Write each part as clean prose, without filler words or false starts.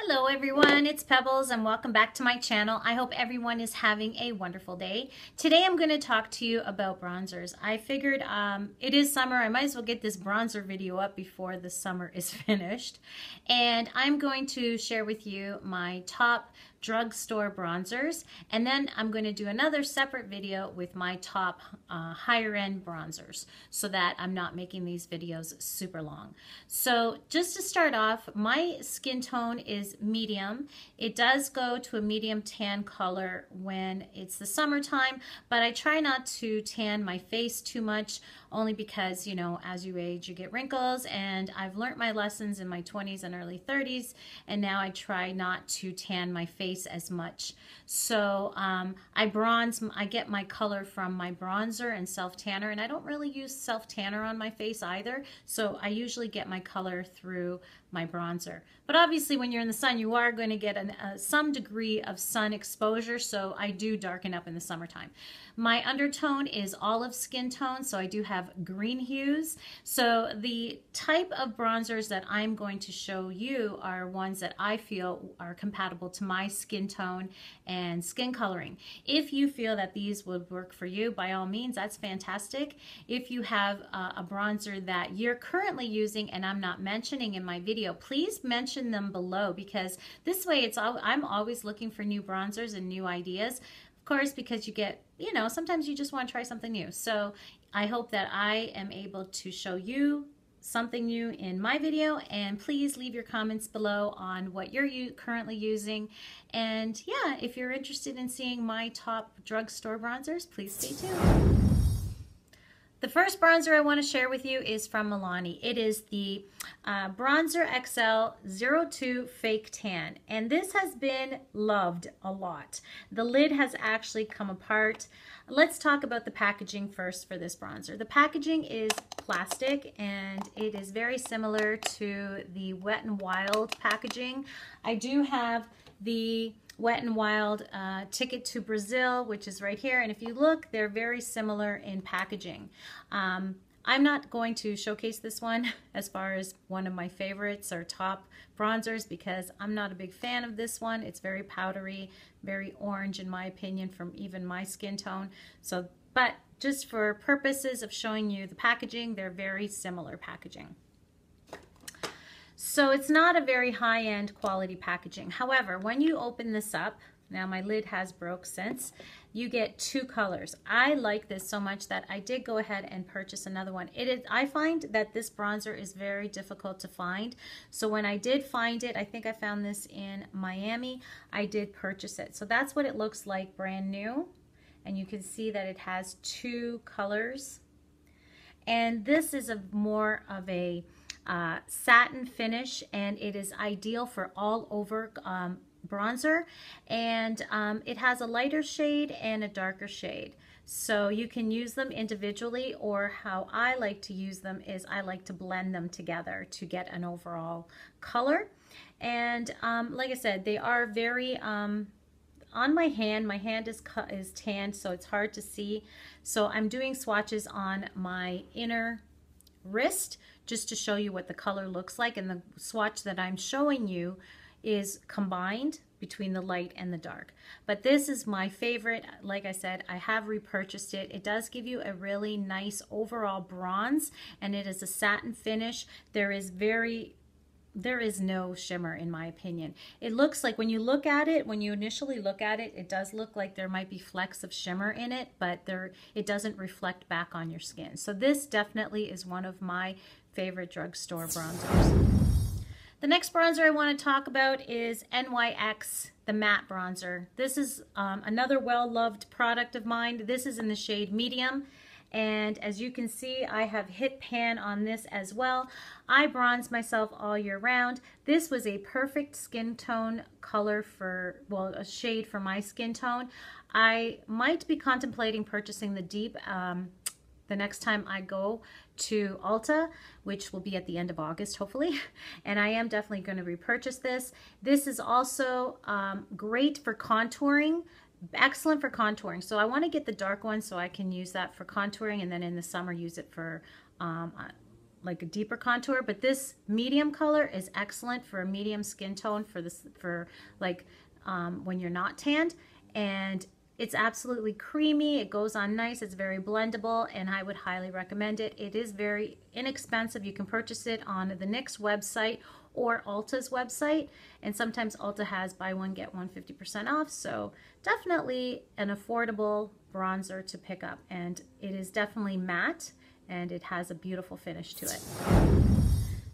Hello everyone, it's Pebbles and welcome back to my channel. I hope everyone is having a wonderful day. Today I'm going to talk to you about bronzers. I figured it is summer, I might as well get this bronzer video up before the summer is finished. And I'm going to share with you my top drugstore bronzers, and then I'm going to do another separate video with my top higher end bronzers so that I'm not making these videos super long. So just to start off, my skin tone is medium. It does go to a medium tan color when it's the summertime, but I try not to tan my face too much, only because, you know, as you age you get wrinkles, and I've learned my lessons in my 20s and early 30s, and now I try not to tan my face as much. So I get my color from my bronzer and self tanner, and I don't really use self tanner on my face either, so I usually get my color through my bronzer. But obviously when you're in the sun you are going to get some degree of sun exposure, so I do darken up in the summertime. My undertone is olive skin tone, so I do have green hues. So the type of bronzers that I'm going to show you are ones that I feel are compatible to my skin tone and skin coloring. If you feel that these would work for you, by all means, that's fantastic. If you have a bronzer that you're currently using and I'm not mentioning in my video, please mention them below, because this way I'm always looking for new bronzers and new ideas. Of course, because you get, you know, sometimes you just want to try something new. So I hope that I am able to show you something new in my video, and please leave your comments below on what you're currently using. And yeah, if you're interested in seeing my top drugstore bronzers, please stay tuned. The first bronzer I want to share with you is from Milani. It is the Bronzer XL 02 Fake Tan, and this has been loved a lot. The lid has actually come apart. Let's talk about the packaging first for this bronzer. The packaging is plastic, and it is very similar to the Wet n Wild packaging. I do have the Wet n Wild Ticket to Brazil, which is right here, and if you look, they're very similar in packaging. I'm not going to showcase this one as far as one of my favorites or top bronzers, because I'm not a big fan of this one. It's very powdery, very orange in my opinion, from even my skin tone. So, but just for purposes of showing you the packaging, they're very similar packaging. So it's not a very high-end quality packaging. However, when you open this up, now my lid has broke since, you get two colors. I like this so much that I did go ahead and purchase another one. I find that this bronzer is very difficult to find. So when I did find it, I think I found this in Miami, I did purchase it. So that's what it looks like brand new. And you can see that it has two colors. And this is more of a satin finish, and it is ideal for all over bronzer, and it has a lighter shade and a darker shade, so you can use them individually, or how I like to use them is I like to blend them together to get an overall color. And like I said, they are very on my hand is tanned, so it's hard to see, so I'm doing swatches on my inner wrist just to show you what the color looks like, and the swatch that I'm showing you is combined between the light and the dark. But this is my favorite. Like I said, I have repurchased it. It does give you a really nice overall bronze, and it is a satin finish. There is no shimmer in my opinion. It looks like when you look at it, when you initially look at it, it does look like there might be flecks of shimmer in it, but it doesn't reflect back on your skin. So this definitely is one of my favorite drugstore bronzers. The next bronzer I want to talk about is NYX, the matte bronzer. This is another well-loved product of mine. This is in the shade medium, and as you can see, I have hit pan on this as well. I bronze myself all year round. This was a perfect skin tone color for, well, a shade for my skin tone. I might be contemplating purchasing the deep the next time I go to Ulta, which will be at the end of August, hopefully. And I am definitely going to repurchase this. This is also great for contouring, excellent for contouring. So I want to get the dark one so I can use that for contouring, and then in the summer use it for like a deeper contour, but this medium color is excellent for a medium skin tone for this, for like when you're not tanned. And it's absolutely creamy. It goes on nice. It's very blendable, and I would highly recommend it. It is very inexpensive. You can purchase it on the NYX website or Ulta's website, and sometimes Ulta has buy one get one 50% off. So definitely an affordable bronzer to pick up, and it is definitely matte, and it has a beautiful finish to it.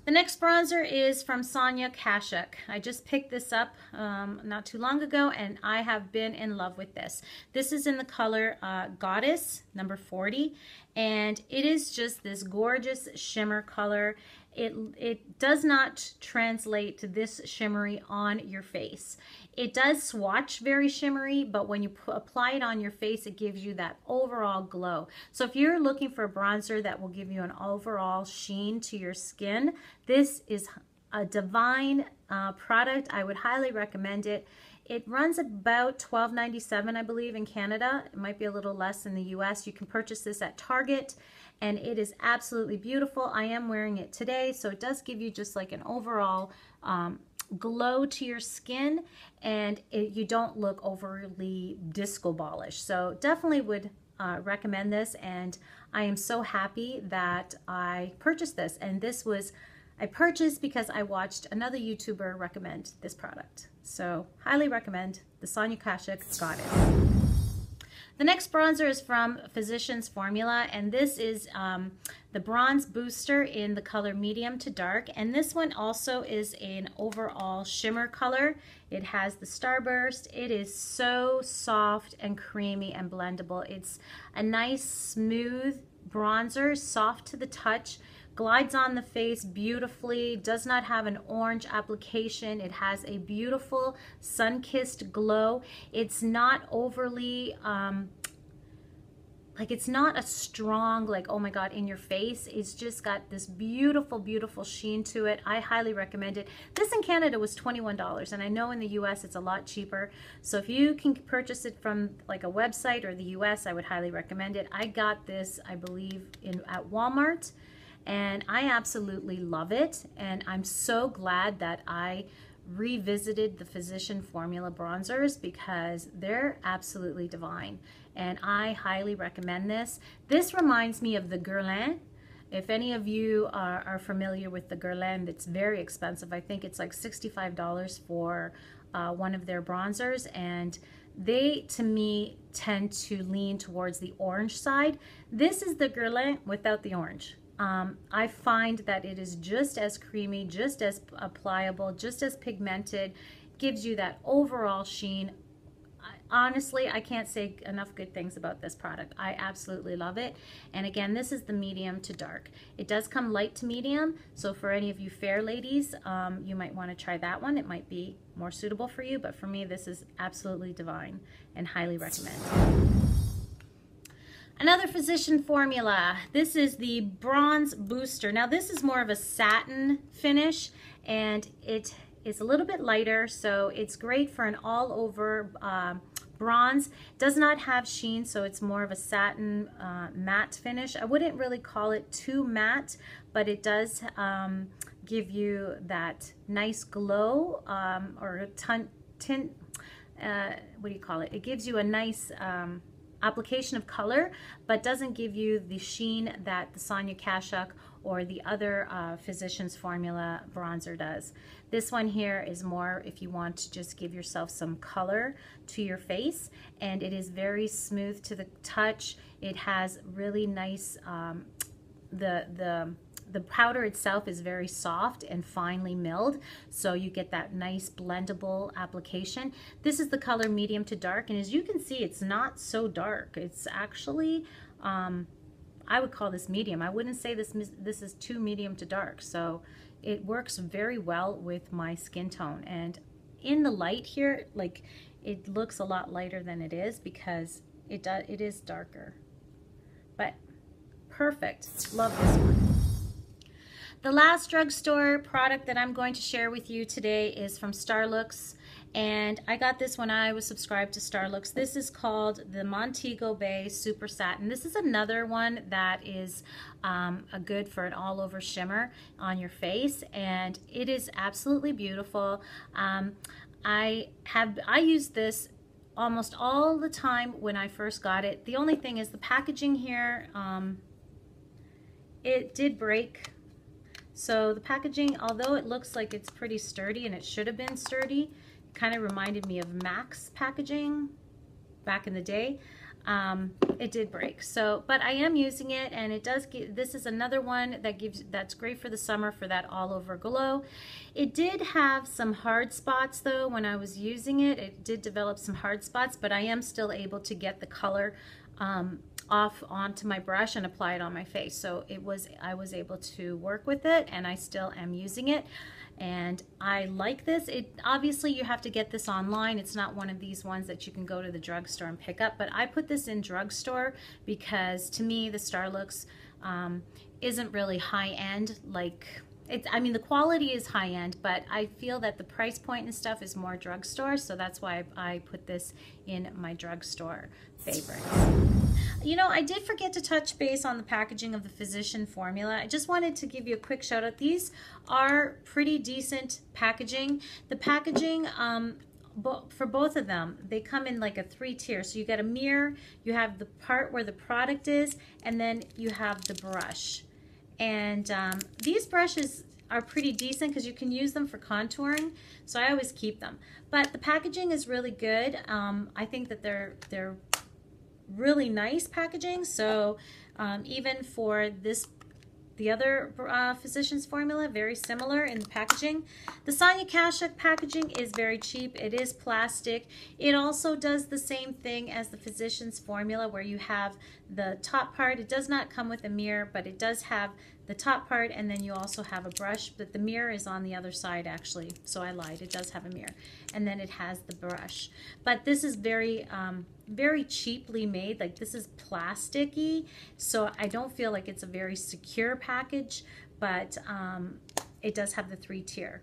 The next bronzer is from Sonia Kashuk. I just picked this up not too long ago, and I have been in love with this. This is in the color Goddess, number 40, and it is just this gorgeous shimmer color. It does not translate to this shimmery on your face. It does swatch very shimmery, but when you apply it on your face, it gives you that overall glow. So if you're looking for a bronzer that will give you an overall sheen to your skin, this is a divine product. I would highly recommend it. It runs about $12.97, I believe, in Canada. It might be a little less in the US. You can purchase this at Target, and it is absolutely beautiful. I am wearing it today, so it does give you just like an overall glow to your skin, and you don't look overly disco ballish. So definitely would recommend this, and I am so happy that I purchased this. And this was, I purchased because I watched another YouTuber recommend this product. So highly recommend the Sonia Kashuk Goddess. The next bronzer is from Physicians Formula, and this is the Bronze Booster in the color medium to dark. And this one also is an overall shimmer color. It has the starburst. It is so soft and creamy and blendable. It's a nice smooth bronzer, soft to the touch, glides on the face beautifully, does not have an orange application. It has a beautiful sun-kissed glow. It's not overly, like it's not a strong, like, oh my God, in your face. It's just got this beautiful, beautiful sheen to it. I highly recommend it. This in Canada was $21, and I know in the US it's a lot cheaper. So if you can purchase it from like a website or the US, I would highly recommend it. I got this, I believe, at Walmart, and I absolutely love it. And I'm so glad that I revisited the Physician Formula bronzers because they're absolutely divine, and I highly recommend this. This reminds me of the Guerlain. If any of you are familiar with the Guerlain, it's very expensive. I think it's like $65 for one of their bronzers, and they, to me, tend to lean towards the orange side. This is the Guerlain without the orange. I find that it is just as creamy, just as pliable, just as pigmented, gives you that overall sheen. Honestly, I can't say enough good things about this product. I absolutely love it. And again, this is the medium to dark. It does come light to medium, so for any of you fair ladies, you might want to try that one. It might be more suitable for you, but for me, this is absolutely divine and highly recommend. Another Physician Formula. This is the Bronze Booster. Now this is more of a satin finish, and it is a little bit lighter, so it's great for an all-over bronze. Does not have sheen, so it's more of a satin matte finish. I wouldn't really call it too matte, but it does give you that nice glow, or tint, what do you call it? It gives you a nice application of color, but doesn't give you the sheen that the Sonia Kashuk or the other Physicians Formula bronzer does. This one here is more if you want to just give yourself some color to your face, and it is very smooth to the touch. It has really nice, the powder itself is very soft and finely milled, so you get that nice blendable application. This is the color medium to dark, and as you can see, it's not so dark. It's actually, I would call this medium. I wouldn't say this is too medium to dark, so it works very well with my skin tone. And in the light here, like, it looks a lot lighter than it is because it is darker, but perfect. Love this one. The last drugstore product that I'm going to share with you today is from Starlooks, and I got this when I was subscribed to Starlooks. This is called the Montego Bay Super Satin. This is another one that is a good for an all-over shimmer on your face, and it is absolutely beautiful. I use this almost all the time when I first got it. The only thing is the packaging here, it did break. So the packaging, although it looks like it's pretty sturdy and it should have been sturdy, kind of reminded me of Max packaging back in the day. It did break. So, but I am using it, and it does give, this is another one that's great for the summer for that all over glow. It did have some hard spots though when I was using it. It did develop some hard spots, but I am still able to get the color off onto my brush and apply it on my face. So I was able to work with it, and I still am using it, and I like this. It obviously you have to get this online. It's not one of these ones that you can go to the drugstore and pick up, but I put this in drugstore because to me the Starlooks isn't really high-end. Like I mean, the quality is high-end, but I feel that the price point and stuff is more drugstore, so that's why I put this in my drugstore favorites. You know, I did forget to touch base on the packaging of the Physician formula. I just wanted to give you a quick shout out. These are pretty decent packaging. The packaging for both of them, they come in like a 3-tier. So you get a mirror, you have the part where the product is, and then you have the brush. And these brushes are pretty decent because you can use them for contouring, so I always keep them. But the packaging is really good. I think that they're really nice packaging. So even for the other Physician's formula, very similar in the packaging. The Sonia Kashuk packaging is very cheap. It is plastic. It also does the same thing as the Physician's formula, where you have the top part. It does not come with a mirror, but it does have the top part, and then you also have a brush, but the mirror is on the other side actually, so I lied. It does have a mirror, and then it has the brush. But this is very very cheaply made. Like, this is plasticky, so I don't feel like it's a very secure package, but it does have the 3-tier.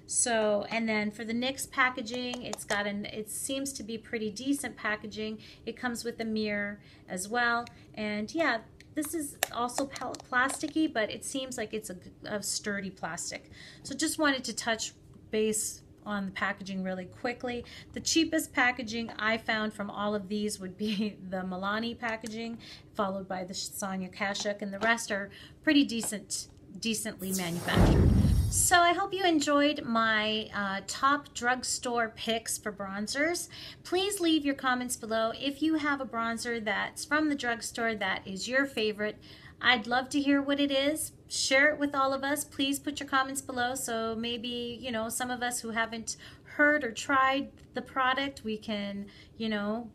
So, and then for the NYX packaging, it seems to be pretty decent packaging. It comes with a mirror as well, and yeah, this is also plasticky, but it seems like it's a sturdy plastic. So just wanted to touch base on the packaging really quickly. The cheapest packaging I found from all of these would be the Milani packaging, followed by the Sonia Kashuk, and the rest are pretty decently manufactured. So I hope you enjoyed my top drugstore picks for bronzers. Please leave your comments below if you have a bronzer that's from the drugstore that is your favorite. I'd love to hear what it is. Share it with all of us. Please put your comments below, so maybe, you know, some of us who haven't heard or tried the product, we can, you know,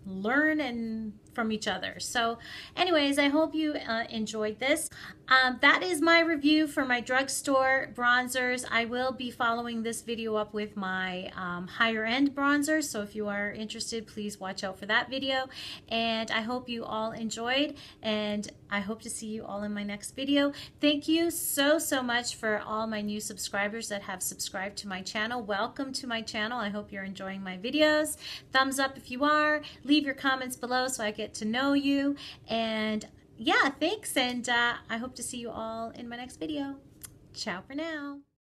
learn from each other. So anyways, I hope you enjoyed this. That is my review for my drugstore bronzers. I will be following this video up with my higher end bronzers, so if you are interested, please watch out for that video. And I hope you all enjoyed, and I hope to see you all in my next video. Thank you so much for all my new subscribers that have subscribed to my channel. Welcome to my channel. I hope you're enjoying my videos. Thumbs up if you are. Leave your comments below so I get to know you. And yeah, thanks, and I hope to see you all in my next video. Ciao for now.